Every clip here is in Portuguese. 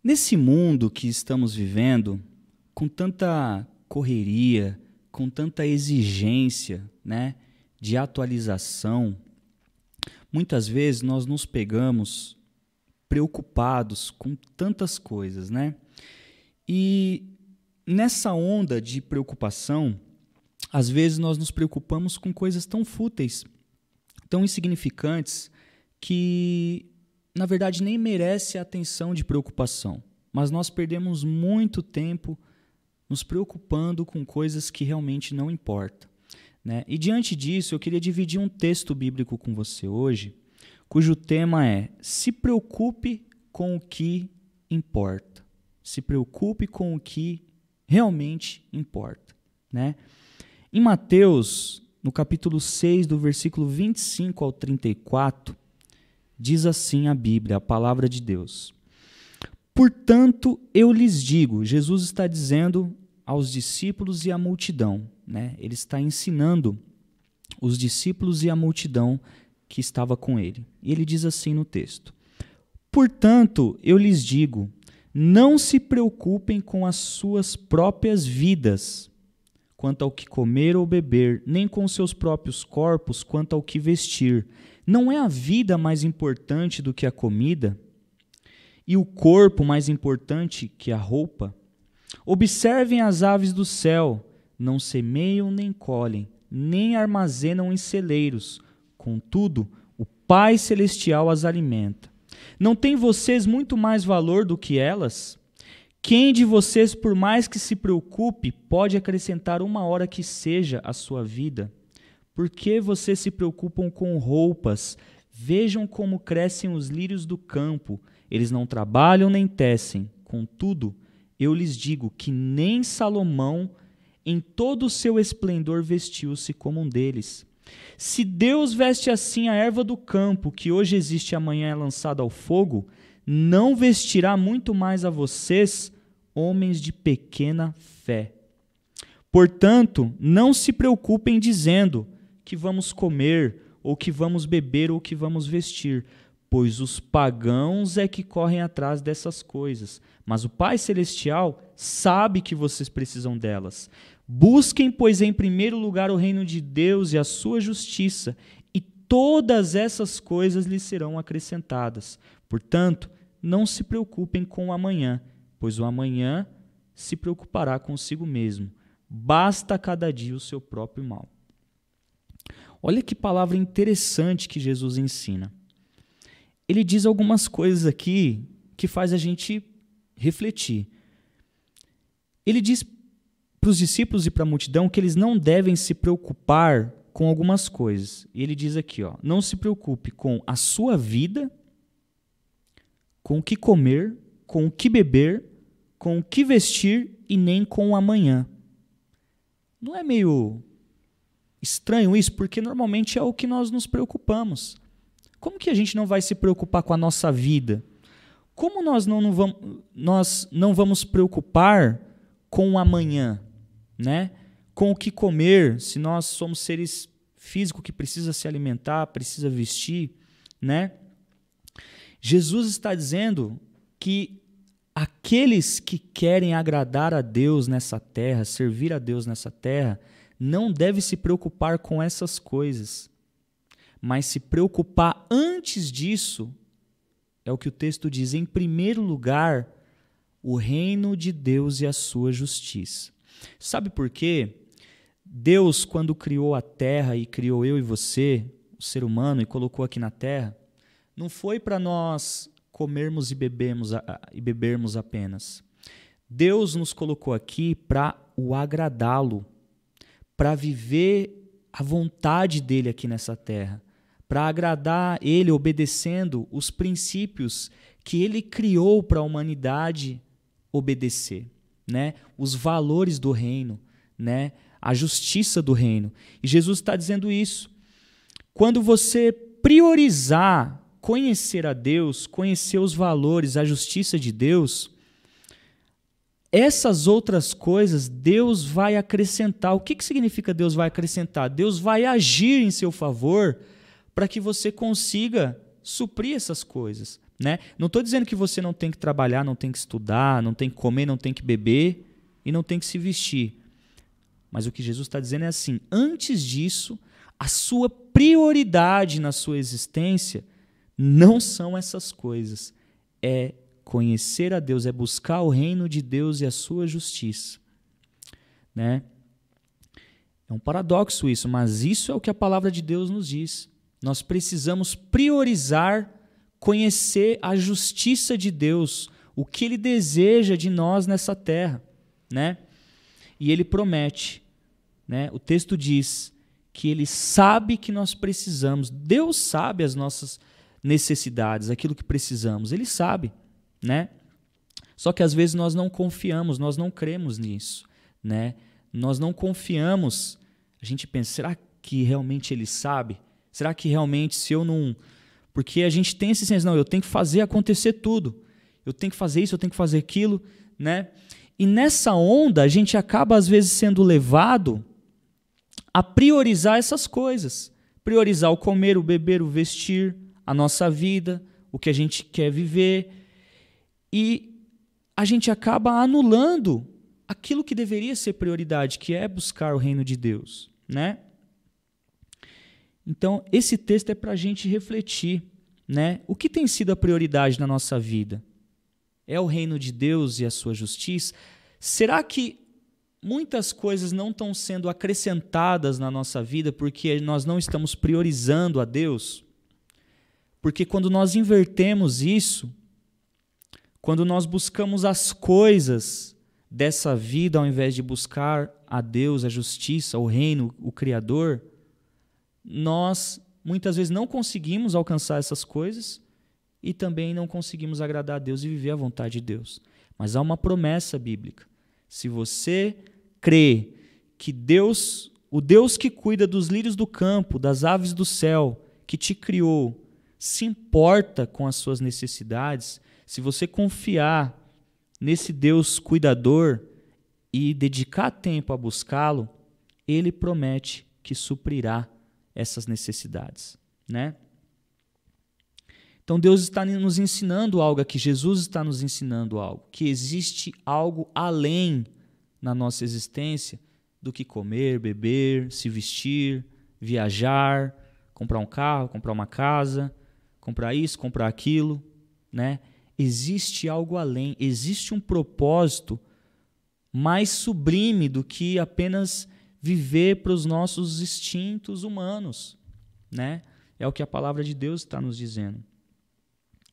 Nesse mundo que estamos vivendo, com tanta correria, com tanta exigência, né, de atualização, muitas vezes nós nos pegamos preocupados com tantas coisas, né? E nessa onda de preocupação, às vezes nós nos preocupamos com coisas tão fúteis, tão insignificantes, que na verdade nem merece a atenção de preocupação. Mas nós perdemos muito tempo nos preocupando com coisas que realmente não importam, né? E diante disso, eu queria dividir um texto bíblico com você hoje, cujo tema é: se preocupe com o que importa. Se preocupe com o que realmente importa, né? Em Mateus, no capítulo 6, do versículo 25 ao 34, diz assim a Bíblia, a palavra de Deus: portanto, eu lhes digo, Jesus está dizendo aos discípulos e à multidão, né? Ele está ensinando os discípulos e a multidão que estava com ele. E ele diz assim no texto: portanto, eu lhes digo, não se preocupem com as suas próprias vidas, quanto ao que comer ou beber, nem com seus próprios corpos, quanto ao que vestir. Não é a vida mais importante do que a comida? E o corpo mais importante que a roupa? Observem as aves do céu, não semeiam nem colhem, nem armazenam em celeiros. Contudo, o Pai Celestial as alimenta. Não têm vocês muito mais valor do que elas? Quem de vocês, por mais que se preocupe, pode acrescentar uma hora que seja à sua vida? Por que vocês se preocupam com roupas? Vejam como crescem os lírios do campo. Eles não trabalham nem tecem. Contudo, eu lhes digo que nem Salomão, em todo o seu esplendor, vestiu-se como um deles. Se Deus veste assim a erva do campo, que hoje existe e amanhã é lançada ao fogo, não vestirá muito mais a vocês, homens de pequena fé. Portanto, não se preocupem dizendo que vamos comer, ou que vamos beber, ou que vamos vestir, pois os pagãos é que correm atrás dessas coisas. Mas o Pai Celestial sabe que vocês precisam delas. Busquem, pois, em primeiro lugar o reino de Deus e a sua justiça, e todas essas coisas lhes serão acrescentadas. Portanto, não se preocupem com o amanhã, pois o amanhã se preocupará consigo mesmo. Basta a cada dia o seu próprio mal. Olha que palavra interessante que Jesus ensina. Ele diz algumas coisas aqui que faz a gente refletir. Ele diz para os discípulos e para a multidão que eles não devem se preocupar com algumas coisas. E ele diz aqui, ó, não se preocupe com a sua vida, com o que comer, com o que beber, com o que vestir e nem com o amanhã. Não é meio estranho isso? Porque normalmente é o que nós nos preocupamos. Como que a gente não vai se preocupar com a nossa vida? Como nós não vamos preocupar com o amanhã, né? Com o que comer, se nós somos seres físicos que precisa se alimentar, precisa vestir, né? Jesus está dizendo que aqueles que querem agradar a Deus nessa terra, servir a Deus nessa terra, não devem se preocupar com essas coisas, mas se preocupar antes disso, é o que o texto diz, em primeiro lugar, o reino de Deus e a sua justiça. Sabe por quê? Deus, quando criou a terra e criou eu e você, o ser humano, e colocou aqui na terra, não foi para nós comermos e bebermos apenas. Deus nos colocou aqui para o agradá-lo, para viver a vontade dele aqui nessa terra, para agradar ele obedecendo os princípios que ele criou para a humanidade obedecer, né? Os valores do reino, né? A justiça do reino. E Jesus está dizendo isso. Quando você priorizar conhecer a Deus, conhecer os valores, a justiça de Deus, essas outras coisas Deus vai acrescentar. O que significa Deus vai acrescentar? Deus vai agir em seu favor para que você consiga suprir essas coisas, né? Não estou dizendo que você não tem que trabalhar, não tem que estudar, não tem que comer, não tem que beber e não tem que se vestir. Mas o que Jesus está dizendo é assim, antes disso, a sua prioridade na sua existência não são essas coisas. É conhecer a Deus, é buscar o reino de Deus e a sua justiça, né? É um paradoxo isso, mas isso é o que a palavra de Deus nos diz. Nós precisamos priorizar, conhecer a justiça de Deus, o que Ele deseja de nós nessa terra, né? E Ele promete, né? O texto diz que Ele sabe que nós precisamos. Deus sabe as nossas necessidades, aquilo que precisamos. Ele sabe, né? Só que às vezes nós não confiamos, nós não cremos nisso, né? Nós não confiamos. A gente pensa, será que realmente Ele sabe? Será que realmente se eu não... Porque a gente tem esse senso, não, eu tenho que fazer acontecer tudo. Eu tenho que fazer isso, eu tenho que fazer aquilo, né? E nessa onda a gente acaba às vezes sendo levado a priorizar essas coisas. Priorizar o comer, o beber, o vestir, a nossa vida, o que a gente quer viver. E a gente acaba anulando aquilo que deveria ser prioridade, que é buscar o reino de Deus, né? Então, esse texto é para a gente refletir, né? O que tem sido a prioridade na nossa vida? É o reino de Deus e a sua justiça? Será que muitas coisas não estão sendo acrescentadas na nossa vida porque nós não estamos priorizando a Deus? Porque quando nós invertemos isso, quando nós buscamos as coisas dessa vida ao invés de buscar a Deus, a justiça, o reino, o Criador, nós muitas vezes não conseguimos alcançar essas coisas e também não conseguimos agradar a Deus e viver a vontade de Deus. Mas há uma promessa bíblica. Se você crê que Deus, o Deus que cuida dos lírios do campo, das aves do céu, que te criou, se importa com as suas necessidades, se você confiar nesse Deus cuidador e dedicar tempo a buscá-lo, Ele promete que suprirá essas necessidades, né? Então Deus está nos ensinando algo aqui, Jesus está nos ensinando algo, que existe algo além na nossa existência do que comer, beber, se vestir, viajar, comprar um carro, comprar uma casa, comprar isso, comprar aquilo, né? Existe algo além, existe um propósito mais sublime do que apenas viver para os nossos instintos humanos, né? É o que a palavra de Deus está nos dizendo,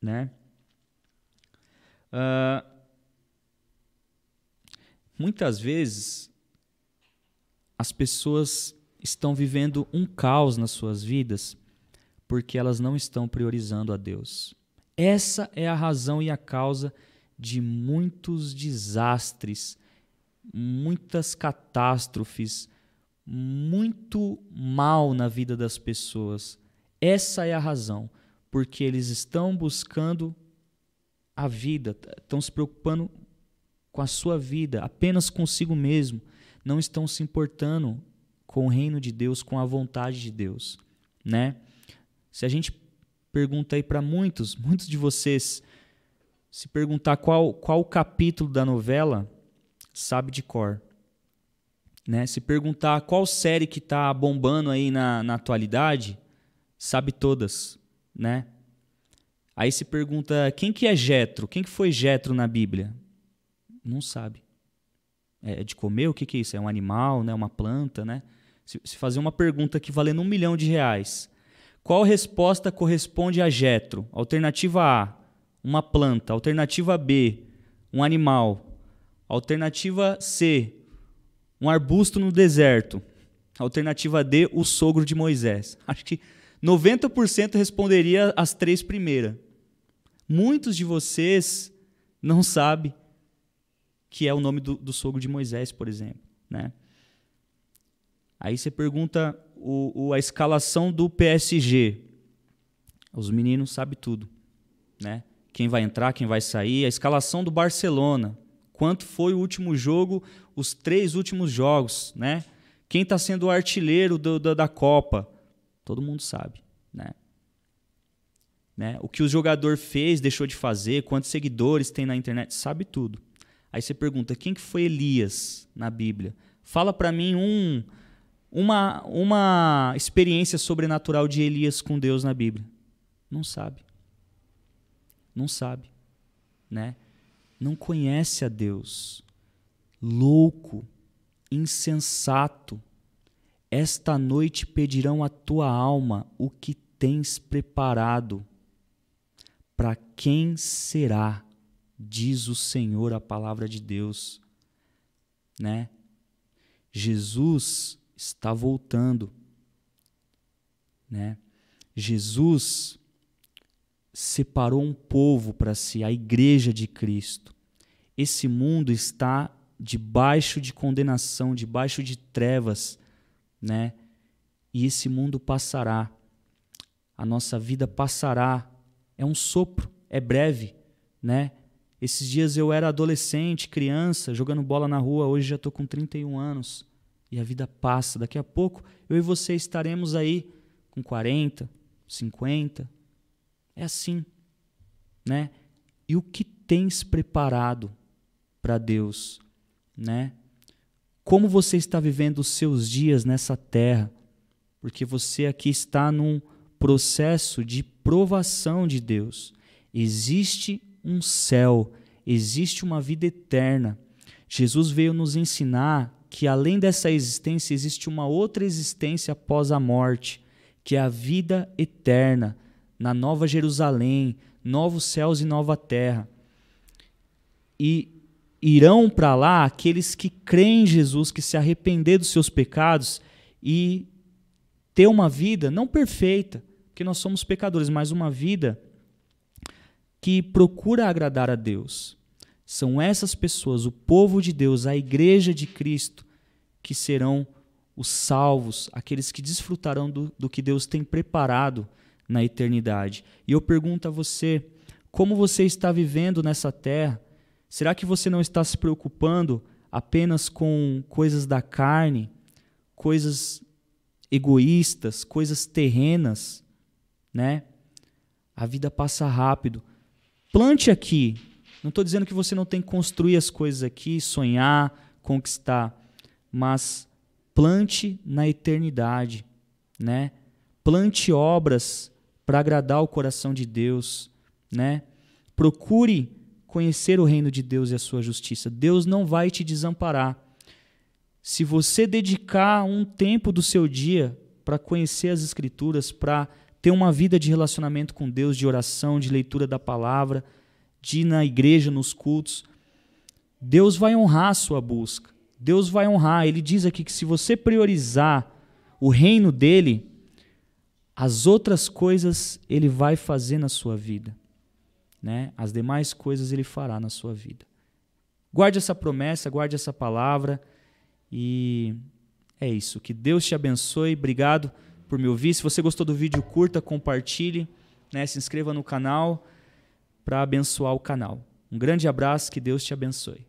né? Muitas vezes as pessoas estão vivendo um caos nas suas vidas porque elas não estão priorizando a Deus. Essa é a razão e a causa de muitos desastres, muitas catástrofes, muito mal na vida das pessoas. Essa é a razão, porque eles estão buscando a vida, estão se preocupando com a sua vida, apenas consigo mesmo, não estão se importando com o reino de Deus, com a vontade de Deus, né? Se a gente pergunta aí para muitos de vocês, se perguntar qual o capítulo da novela, sabe de cor, né? Se perguntar qual série que está bombando aí na atualidade, sabe todas, né? Aí se pergunta quem que é Jetro, quem que foi Jetro na Bíblia? Não sabe. É de comer? O que é isso? É um animal, né? Uma planta, né? Se fazer uma pergunta aqui valendo R$1 milhão, qual resposta corresponde a Jetro? Alternativa A, uma planta. Alternativa B, um animal. Alternativa C, um arbusto no deserto. Alternativa D, o sogro de Moisés. Acho que 90% responderia as três primeiras. Muitos de vocês não sabem que é o nome do sogro de Moisés, por exemplo, né? Aí você pergunta a escalação do PSG. Os meninos sabem tudo, né? Quem vai entrar, quem vai sair. A escalação do Barcelona. Quanto foi o último jogo, os 3 últimos jogos, né? Quem está sendo o artilheiro da Copa. Todo mundo sabe, né? né? O que o jogador fez, deixou de fazer, quantos seguidores tem na internet, sabe tudo. Aí você pergunta, quem que foi Elias na Bíblia? Fala para mim uma experiência sobrenatural de Elias com Deus na Bíblia. Não sabe. Não sabe, né? Não conhece a Deus. Louco, insensato. Esta noite pedirão a tua alma o que tens preparado. Para quem será? Diz o Senhor, a palavra de Deus, né? Jesus está voltando, né? Jesus separou um povo para si, a igreja de Cristo. Esse mundo está debaixo de condenação, debaixo de trevas, né? E esse mundo passará. A nossa vida passará. É um sopro, é breve, né? Esses dias eu era adolescente, criança, jogando bola na rua, hoje já estou com 31 anos. E a vida passa. Daqui a pouco, eu e você estaremos aí com 40, 50. É assim, né? E o que tens preparado para Deus, né? Como você está vivendo os seus dias nessa terra? Porque você aqui está num processo de provação de Deus. Existe um céu, existe uma vida eterna. Jesus veio nos ensinar que além dessa existência existe uma outra existência após a morte, que é a vida eterna, na Nova Jerusalém, novos céus e nova terra. E irão para lá aqueles que creem em Jesus, que se arrepender dos seus pecados e ter uma vida não perfeita, porque nós somos pecadores, mas uma vida que procura agradar a Deus. São essas pessoas, o povo de Deus, a igreja de Cristo, que serão os salvos, aqueles que desfrutarão do que Deus tem preparado na eternidade. E eu pergunto a você, como você está vivendo nessa terra? Será que você não está se preocupando apenas com coisas da carne, coisas egoístas, coisas terrenas, né? A vida passa rápido. Plante aqui. Não estou dizendo que você não tem que construir as coisas aqui, sonhar, conquistar, mas plante na eternidade, né? Plante obras para agradar o coração de Deus, né? Procure conhecer o reino de Deus e a sua justiça. Deus não vai te desamparar. Se você dedicar um tempo do seu dia para conhecer as Escrituras, para ter uma vida de relacionamento com Deus, de oração, de leitura da palavra, de ir na igreja, nos cultos, Deus vai honrar a sua busca. Deus vai honrar. Ele diz aqui que se você priorizar o reino dele, as outras coisas ele vai fazer na sua vida, né? As demais coisas ele fará na sua vida. Guarde essa promessa, guarde essa palavra e é isso. Que Deus te abençoe. Obrigado por me ouvir. Se você gostou do vídeo, curta, compartilhe, né? Se inscreva no canal para abençoar o canal. Um grande abraço, que Deus te abençoe.